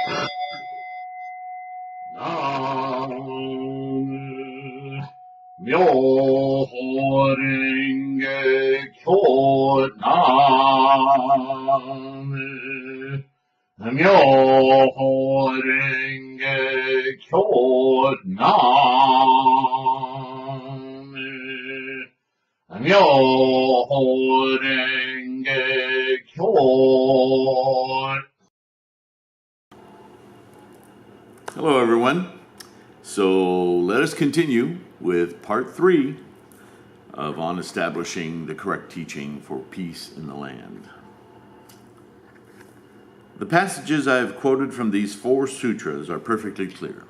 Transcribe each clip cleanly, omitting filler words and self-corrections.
Nam Myoho Renge Kyo. Nam Myoho Renge Kyo. Myoho Renge Kyo. Hello, everyone. So let us continue with part 3 on establishing the correct teaching for peace in the land. The passages I have quoted from these 4 sutras are perfectly clear.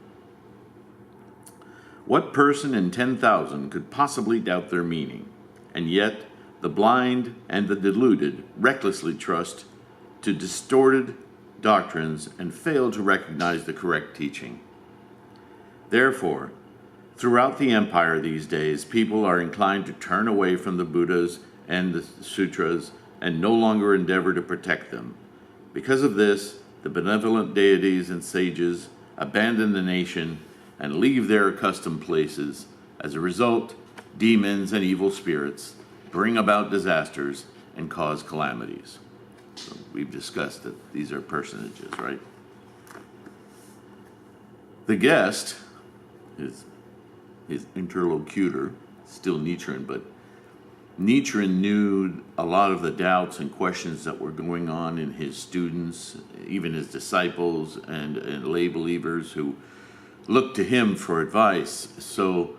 What person in 10,000 could possibly doubt their meaning? And yet, the blind and the deluded recklessly trust to distorted doctrines and fail to recognize the correct teaching. Therefore, throughout the empire these days, people are inclined to turn away from the Buddhas and the sutras and no longer endeavor to protect them. Because of this, the benevolent deities and sages abandon the nation and leave their accustomed places. As a result, demons and evil spirits bring about disasters and cause calamities. So we've discussed that these are personages, right? The guest, his interlocutor, still Nichiren, but Nichiren knew a lot of the doubts and questions that were going on in his students, even his disciples and lay believers who looked to him for advice. So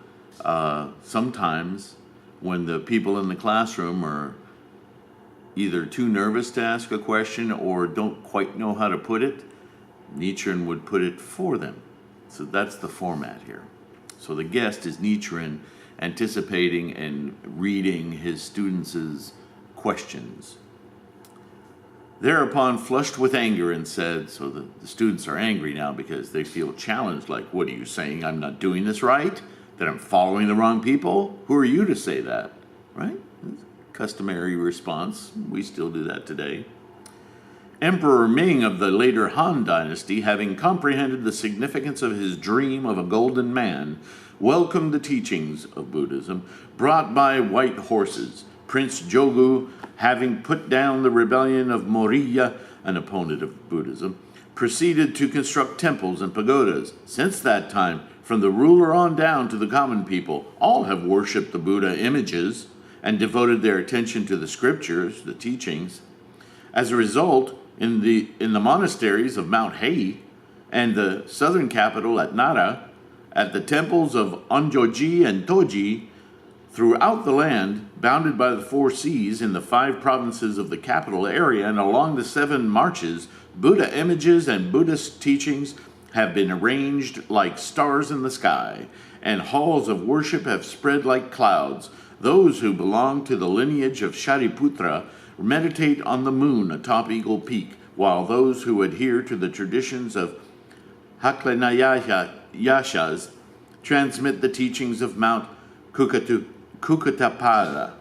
sometimes when the people in the classroom are either too nervous to ask a question or don't quite know how to put it, Nichiren would put it for them. So that's the format here. So the guest is Nichiren anticipating and reading his students' questions. Thereupon flushed with anger and said, so the students are angry now because they feel challenged, like, what are you saying? I'm not doing this right? That I'm following the wrong people? Who are you to say that? Right? Customary response. We still do that today. Emperor Ming of the later Han dynasty, having comprehended the significance of his dream of a golden man, welcomed the teachings of Buddhism brought by white horses. Prince Jogu, having put down the rebellion of Moriya, an opponent of Buddhism, proceeded to construct temples and pagodas. Since that time, from the ruler on down to the common people, all have worshipped the Buddha images and devoted their attention to the scriptures, the teachings. As a result, in the monasteries of Mount Hei and the southern capital at Nara, at the temples of Onjoji and Toji, throughout the land, bounded by the 4 seas in the 5 provinces of the capital area and along the 7 marches, Buddha images and Buddhist teachings have been arranged like stars in the sky, and halls of worship have spread like clouds. Those who belong to the lineage of Shariputra meditate on the moon atop Eagle Peak, while those who adhere to the traditions of Haklanayashas transmit the teachings of Mount Kukutapada.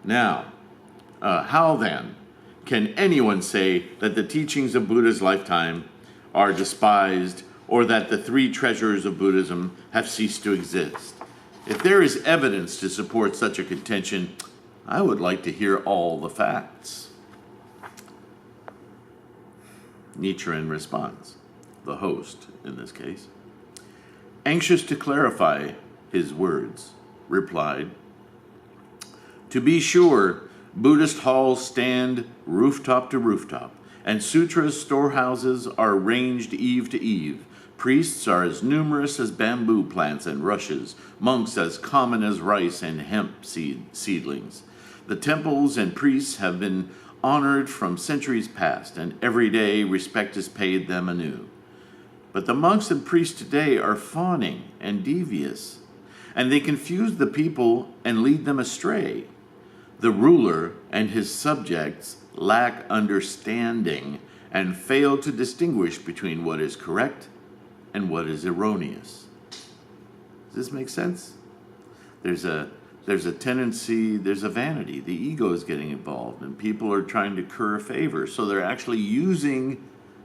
Now, how then can anyone say that the teachings of Buddha's lifetime are despised or that the 3 treasures of Buddhism have ceased to exist? If there is evidence to support such a contention, I would like to hear all the facts. Nichiren responds, the host in this case, anxious to clarify his words, replied, to be sure, Buddhist halls stand rooftop to rooftop, and sutras storehouses are ranged eave to eave. Priests are as numerous as bamboo plants and rushes, monks as common as rice and hemp seedlings. The temples and priests have been honored from centuries past, and every day respect is paid them anew. But the monks and priests today are fawning and devious, and they confuse the people and lead them astray. The ruler and his subjects lack understanding and fail to distinguish between what is correct and what is erroneous. Does this make sense? There's a tendency, there's a vanity. The ego is getting involved, and people are trying to curry favor. So they're actually using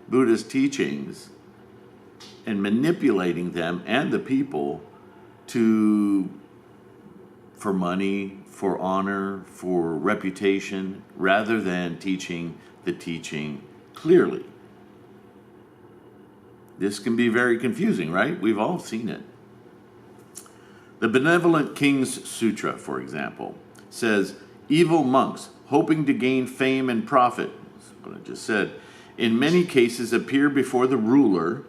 Buddhist teachings and manipulating them and the people for money, for honor, for reputation, rather than teaching the teaching clearly. This can be very confusing, right? We've all seen it. The Benevolent King's Sutra, for example, says, evil monks, hoping to gain fame and profit, that's what I just said, in many cases appear before the ruler.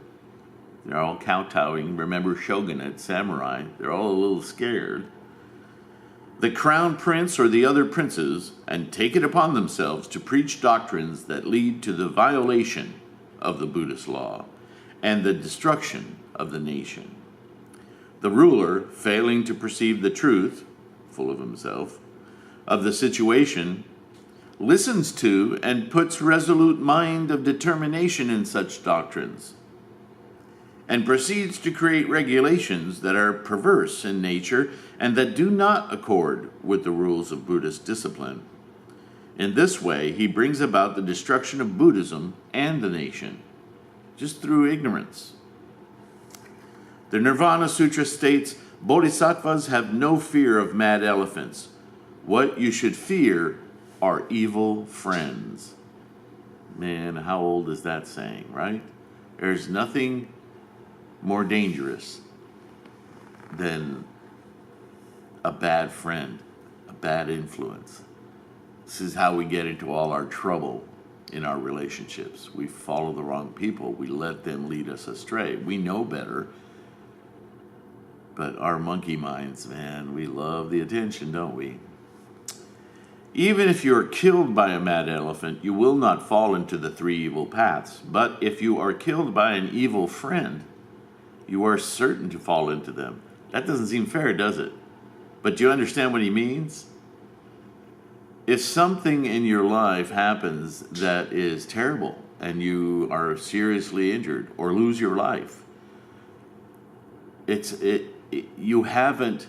They're all kowtowing. Remember shogunate, samurai. They're all a little scared. The crown prince or the other princes, and take it upon themselves to preach doctrines that lead to the violation of the Buddhist law and the destruction of the nation. The ruler, failing to perceive the truth, full of himself, of the situation, listens to and puts resolute mind of determination in such doctrines, and proceeds to create regulations that are perverse in nature and that do not accord with the rules of Buddhist discipline. In this way, he brings about the destruction of Buddhism and the nation, just through ignorance. The Nirvana Sutra states, Bodhisattvas have no fear of mad elephants. What you should fear are evil friends. Man, how old is that saying, right? There's nothing more dangerous than a bad friend, a bad influence. This is how we get into all our trouble in our relationships. We follow the wrong people. We let them lead us astray. We know better, but our monkey minds, man, we love the attention, don't we? Even if you are killed by a mad elephant, you will not fall into the three evil paths. But if you are killed by an evil friend, you are certain to fall into them. That doesn't seem fair, does it? But do you understand what he means? If something in your life happens that is terrible and you are seriously injured or lose your life, you haven't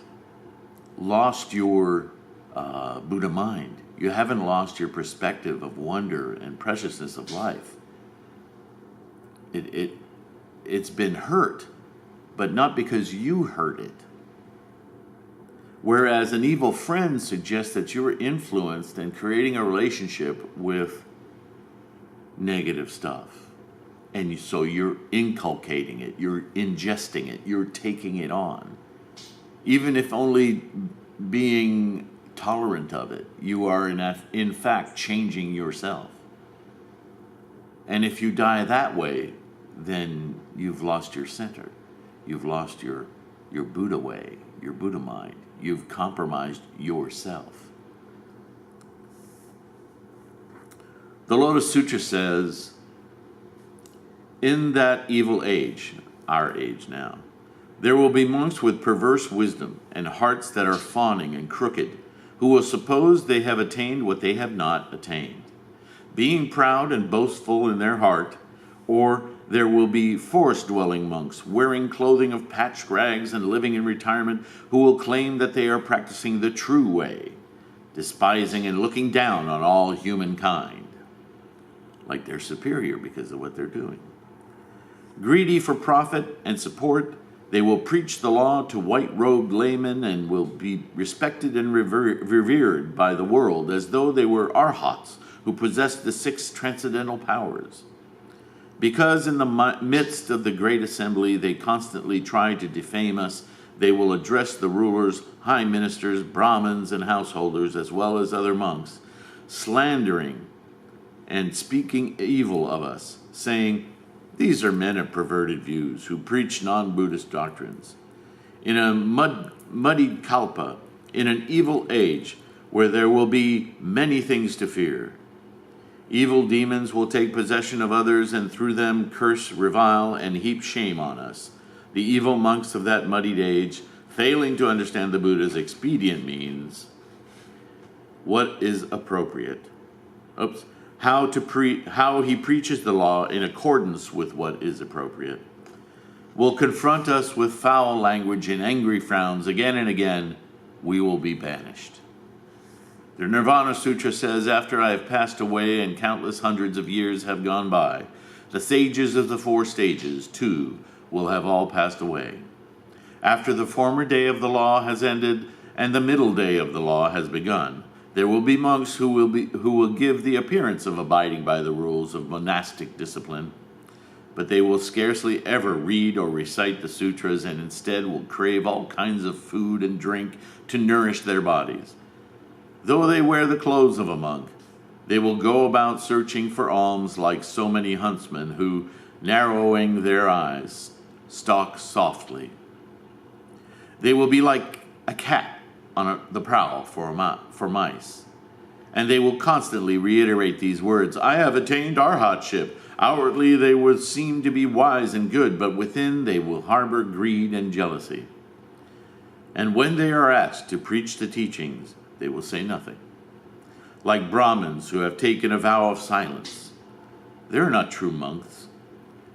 lost your Buddha mind. You haven't lost your perspective of wonder and preciousness of life. It's been hurt, but not because you hurt it. Whereas an evil friend suggests that you're influenced and creating a relationship with negative stuff. And so you're inculcating it, you're ingesting it, you're taking it on. Even if only being tolerant of it, you are in fact changing yourself. And if you die that way, then you've lost your center. You've lost your Buddha way, your Buddha mind. You've compromised yourself. The Lotus Sutra says, in that evil age, our age now, there will be monks with perverse wisdom and hearts that are fawning and crooked, who will suppose they have attained what they have not attained, being proud and boastful in their heart. Or there will be forest-dwelling monks, wearing clothing of patched rags and living in retirement, who will claim that they are practicing the true way, despising and looking down on all humankind, like they're superior because of what they're doing. Greedy for profit and support, they will preach the law to white-robed laymen and will be respected and revered by the world as though they were arhats who possessed the 6 transcendental powers. Because in the midst of the great assembly they constantly try to defame us, they will address the rulers, high ministers, Brahmins, and householders, as well as other monks, slandering and speaking evil of us, saying, "These are men of perverted views who preach non-Buddhist doctrines." In a muddied kalpa, in an evil age where there will be many things to fear, evil demons will take possession of others and through them curse, revile, and heap shame on us. The evil monks of that muddied age, failing to understand the Buddha's expedient means, what is appropriate, how he preaches the law in accordance with what is appropriate, will confront us with foul language and angry frowns again and again. We will be banished. The Nirvana Sutra says, after I have passed away and countless hundreds of years have gone by, the sages of the 4 stages, too, will have all passed away. After the former day of the law has ended and the middle day of the law has begun, there will be monks who will give the appearance of abiding by the rules of monastic discipline, but they will scarcely ever read or recite the sutras, and instead will crave all kinds of food and drink to nourish their bodies. Though they wear the clothes of a monk, they will go about searching for alms like so many huntsmen who, narrowing their eyes, stalk softly. They will be like a cat on the prowl for mice. And they will constantly reiterate these words, "I have attained arhatship." Outwardly they would seem to be wise and good, but within they will harbor greed and jealousy. And when they are asked to preach the teachings, they will say nothing. Like Brahmins who have taken a vow of silence. They are not true monks.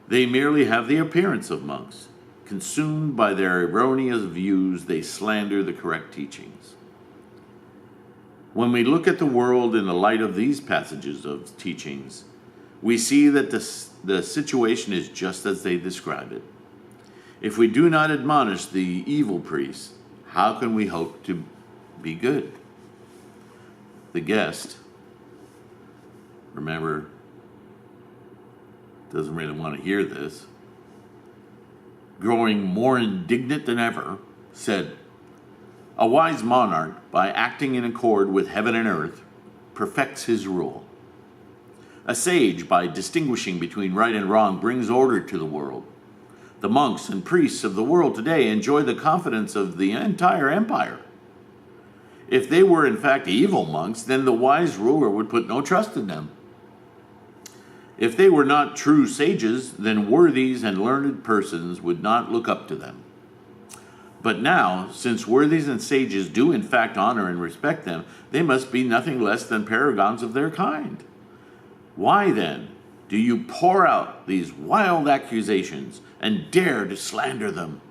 They merely have the appearance of monks. Consumed by their erroneous views, they slander the correct teachings. When we look at the world in the light of these passages of teachings, we see that the situation is just as they describe it. If we do not admonish the evil priests, how can we hope to be good? The guest, remember, doesn't really want to hear this, growing more indignant than ever, said, "A wise monarch, by acting in accord with heaven and earth, perfects his rule. A sage, by distinguishing between right and wrong, brings order to the world. The monks and priests of the world today enjoy the confidence of the entire empire. If they were in fact evil monks, then the wise ruler would put no trust in them. If they were not true sages, then worthies and learned persons would not look up to them. But now, since worthies and sages do in fact honor and respect them, they must be nothing less than paragons of their kind. Why then do you pour out these wild accusations and dare to slander them?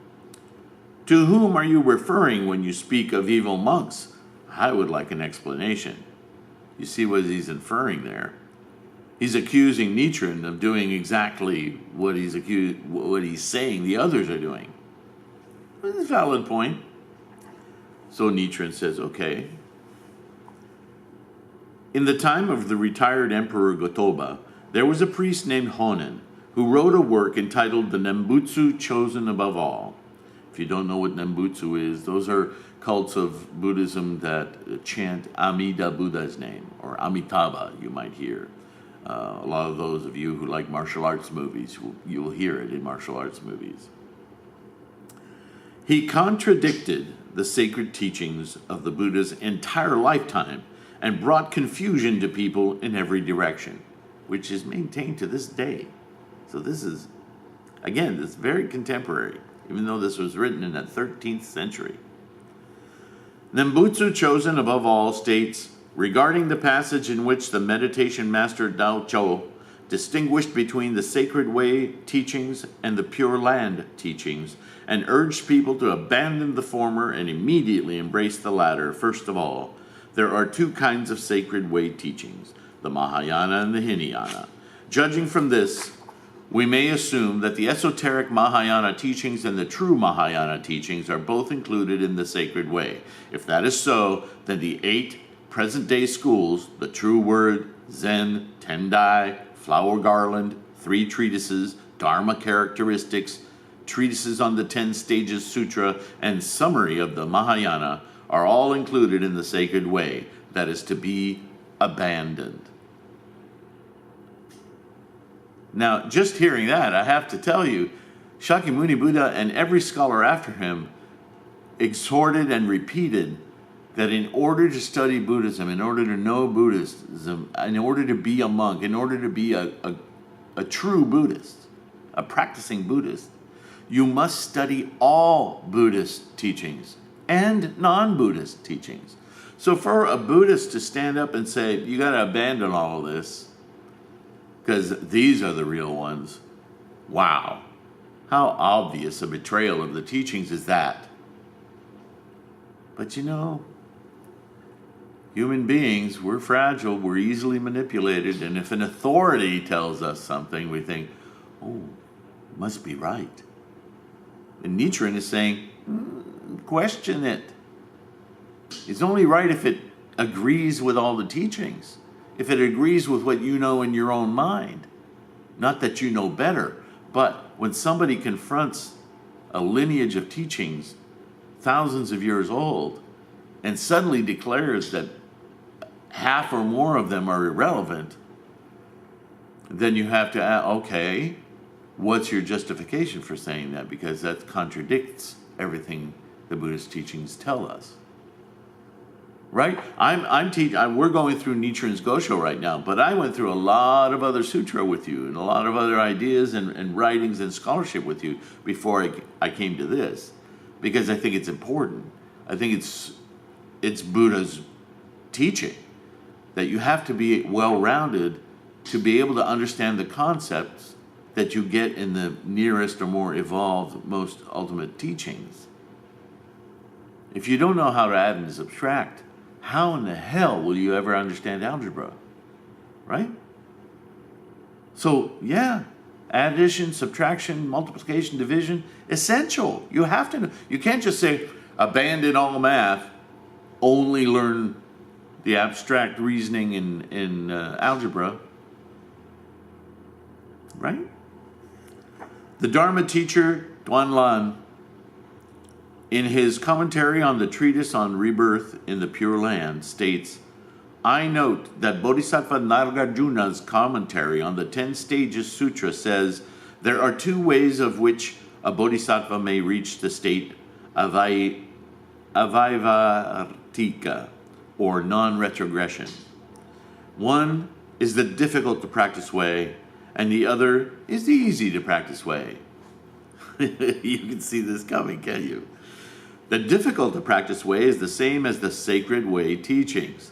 To whom are you referring when you speak of evil monks? I would like an explanation." You see what he's inferring there. He's accusing Nichiren of doing exactly what he's saying the others are doing. It's a valid point. So Nichiren says, okay. In the time of the retired Emperor Gotoba, there was a priest named Honen who wrote a work entitled The Nembutsu Chosen Above All. If you don't know what Nembutsu is, those are cults of Buddhism that chant Amida Buddha's name, or Amitabha, you might hear. A lot of those of you who like martial arts movies, you will hear it in martial arts movies. He contradicted the sacred teachings of the Buddha's entire lifetime and brought confusion to people in every direction, which is maintained to this day. So this is, again, this is very contemporary, even though this was written in the 13th century. Nembutsu Chosen Above All states, regarding the passage in which the meditation master Tao Chou distinguished between the sacred way teachings and the pure land teachings, and urged people to abandon the former and immediately embrace the latter. First of all, there are two kinds of sacred way teachings, the Mahayana and the Hinayana. Judging from this, we may assume that the esoteric Mahayana teachings and the true Mahayana teachings are both included in the sacred way. If that is so, then the 8 present-day schools, the True Word, Zen, Tendai, Flower Garland, 3 treatises, Dharma characteristics, treatises on the 10 stages sutra, and summary of the Mahayana are all included in the sacred way that is to be abandoned. Now, just hearing that, I have to tell you, Shakyamuni Buddha and every scholar after him exhorted and repeated that in order to study Buddhism, in order to know Buddhism, in order to be a monk, in order to be a true Buddhist, a practicing Buddhist, you must study all Buddhist teachings and non-Buddhist teachings. So for a Buddhist to stand up and say, you got to abandon all of this because these are the real ones, wow. How obvious a betrayal of the teachings is that? But you know, human beings, we're fragile, we're easily manipulated, and if an authority tells us something, we think, oh, it must be right. And Nichiren is saying, question it. It's only right if it agrees with all the teachings, if it agrees with what you know in your own mind. Not that you know better, but when somebody confronts a lineage of teachings thousands of years old and suddenly declares that half or more of them are irrelevant, then you have to ask, okay, what's your justification for saying that? Because that contradicts everything the Buddhist teachings tell us. Right? We're going through Nichiren's Gosho right now, but I went through a lot of other sutra with you and a lot of other ideas and writings and scholarship with you before I came to this, because I think it's important. I think it's Buddha's teaching that you have to be well-rounded to be able to understand the concepts that you get in the nearest or more evolved, most ultimate teachings. If you don't know how to add and subtract, how in the hell will you ever understand algebra? Right? So, yeah, addition, subtraction, multiplication, division, essential. You have to know. You can't just say, abandon all math, only learn the abstract reasoning in algebra. Right? The Dharma teacher, Duan Lan, in his commentary on the treatise on rebirth in the Pure Land, states, I note that Bodhisattva Nagarjuna's commentary on the 10 Stages Sutra says there are two ways of which a bodhisattva may reach the state of avaivartika, or non-retrogression. One is the difficult to practice way, and the other is the easy to practice way. You can see this coming, can't you? The difficult to practice way is the same as the sacred way teachings.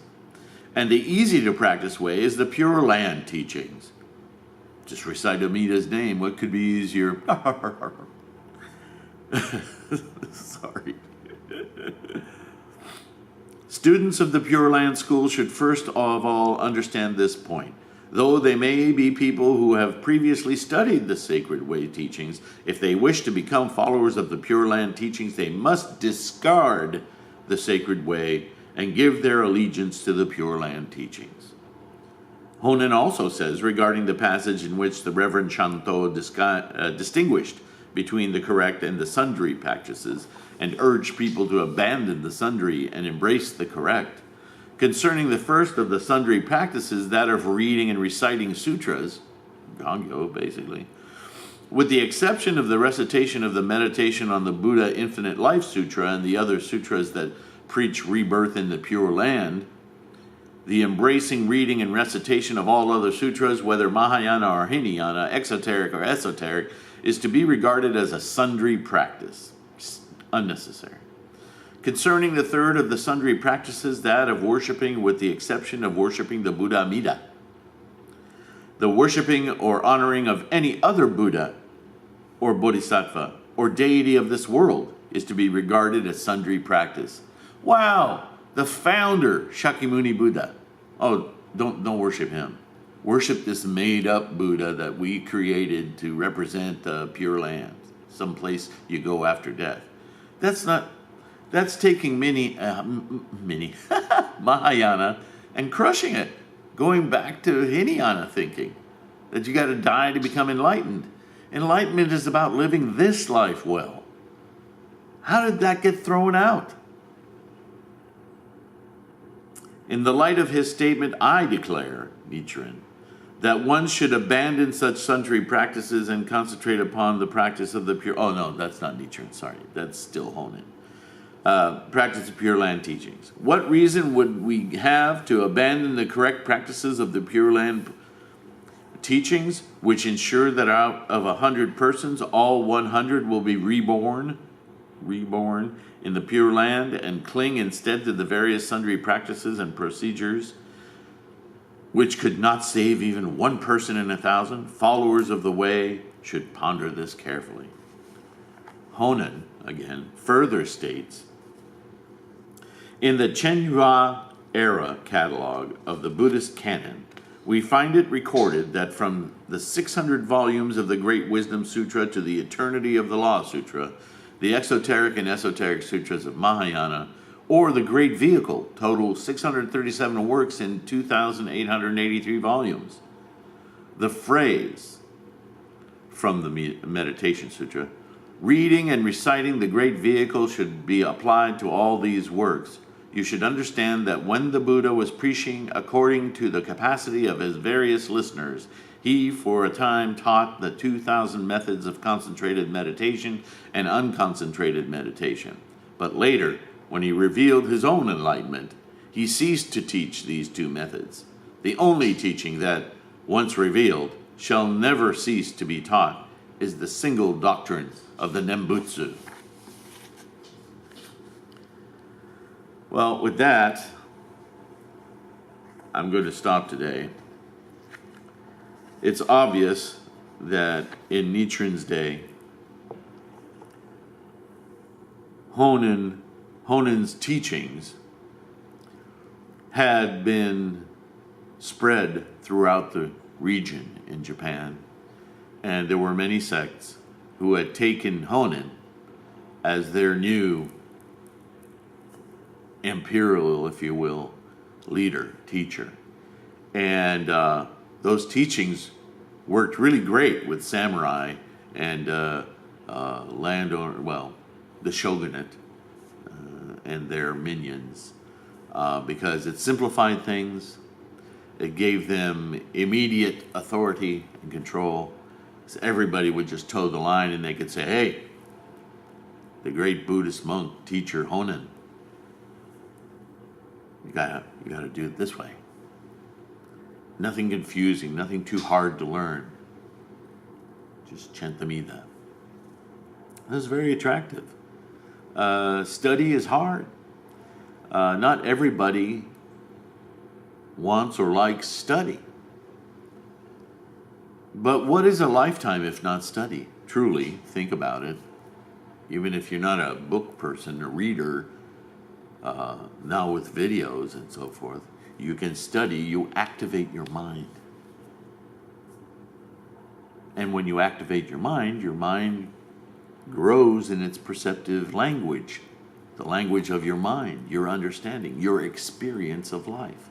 And the easy to practice way is the Pure Land teachings. Just recite Amita's name. What could be easier? Sorry. Students of the Pure Land School should first of all understand this point. Though they may be people who have previously studied the Sacred Way teachings, if they wish to become followers of the Pure Land teachings, they must discard the Sacred Way and give their allegiance to the Pure Land teachings. Honen also says regarding the passage in which the Reverend Shanto distinguished between the correct and the sundry practices and urged people to abandon the sundry and embrace the correct. Concerning the first of the sundry practices, that of reading and reciting sutras, Gangyo basically, with the exception of the recitation of the meditation on the Buddha Infinite Life Sutra and the other sutras that preach rebirth in the Pure Land, the embracing, reading, and recitation of all other sutras, whether Mahayana or Hinayana, exoteric or esoteric, is to be regarded as a sundry practice. Unnecessary. Concerning the third of the sundry practices, that of worshiping with the exception of worshiping the Buddha Amida, the worshiping or honoring of any other Buddha or Bodhisattva or deity of this world is to be regarded as sundry practice. Wow, the founder, Shakyamuni Buddha. Oh, don't worship him. Worship this made-up Buddha that we created to represent the Pure Land, someplace you go after death. That's taking Mahayana and crushing it, going back to Hinayana thinking that you got to die to become enlightened. Enlightenment is about living this life well. How did that get thrown out? In the light of his statement, I declare, Nichiren, that one should abandon such sundry practices and concentrate upon the practice of the pure... Oh, no, that's not Nichiren, sorry. That's still Honen. Practice of Pure Land teachings. What reason would we have to abandon the correct practices of the Pure Land teachings, which ensure that out of 100 persons, all 100 will be reborn in the Pure Land and cling instead to the various sundry practices and procedures which could not save even one person in 1,000? Followers of the way should ponder this carefully. Honen, again, further states, in the Chenhua era catalog of the Buddhist canon, we find it recorded that from the 600 volumes of the Great Wisdom Sutra to the Eternity of the Law Sutra, The Exoteric and Esoteric Sutras of Mahayana, or the Great Vehicle, total 637 works in 2,883 volumes. The phrase from the Meditation Sutra, reading and reciting the Great Vehicle, should be applied to all these works. You should understand that when the Buddha was preaching according to the capacity of his various listeners, he for a time taught the 2,000 methods of concentrated meditation and unconcentrated meditation. But later, when he revealed his own enlightenment, he ceased to teach these two methods. The only teaching that, once revealed, shall never cease to be taught is the single doctrine of the Nembutsu. Well, with that, I'm going to stop today. It's obvious that in Nichiren's day, Honin's teachings had been spread throughout the region in Japan, and there were many sects who had taken Honin as their new imperial, if you will, leader, teacher. And those teachings worked really great with samurai and landowner, well, the shogunate and their minions, because it simplified things. It gave them immediate authority and control. So everybody would just toe the line and they could say, hey, the great Buddhist monk, teacher Honin, you gotta do it this way. Nothing confusing, nothing too hard to learn. Just Chantamida. That was very attractive. Study is hard. Not everybody wants or likes study. But what is a lifetime if not study? Truly, think about it. Even if you're not a book person, a reader, now with videos and so forth, you can study, you activate your mind. And when you activate your mind grows in its perceptive language, the language of your mind, your understanding, your experience of life.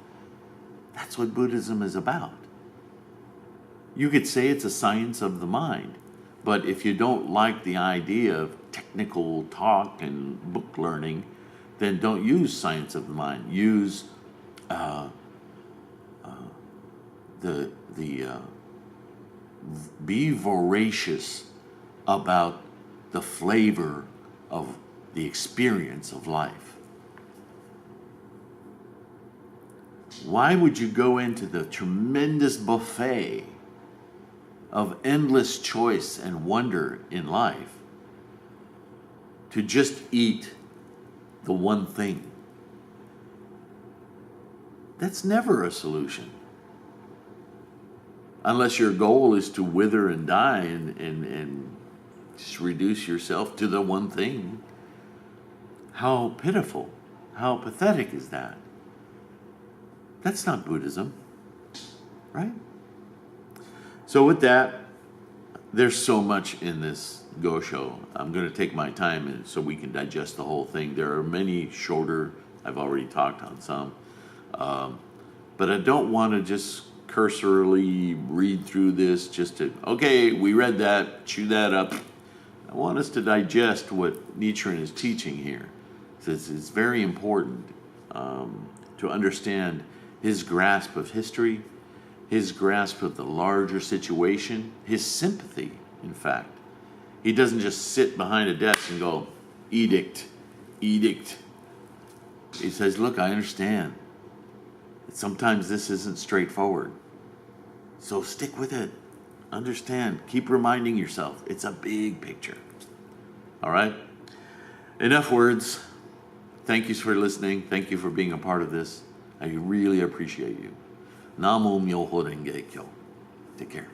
That's what Buddhism is about. You could say it's a science of the mind, but if you don't like the idea of technical talk and book learning, then don't use science of the mind. Use be voracious about the flavor of the experience of life. Why would you go into the tremendous buffet of endless choice and wonder in life to just eat the one thing? That's never a solution. Unless your goal is to wither and die and just reduce yourself to the one thing. How pitiful, how pathetic is that? That's not Buddhism, right? So with that, there's so much in this Gosho. I'm going to take my time so we can digest the whole thing. There are many shorter, I've already talked on some, but I don't want to just cursorily read through this just to, okay, we read that, chew that up. I want us to digest what Nichiren is teaching here. It's very important to understand his grasp of history, his grasp of the larger situation, his sympathy, in fact. He doesn't just sit behind a desk and go, edict, edict. He says, look, I understand. Sometimes this isn't straightforward. So stick with it. Understand. Keep reminding yourself. It's a big picture. All right? Enough words. Thank you for listening. Thank you for being a part of this. I really appreciate you. Namo Myoho Renge Kyo. Take care.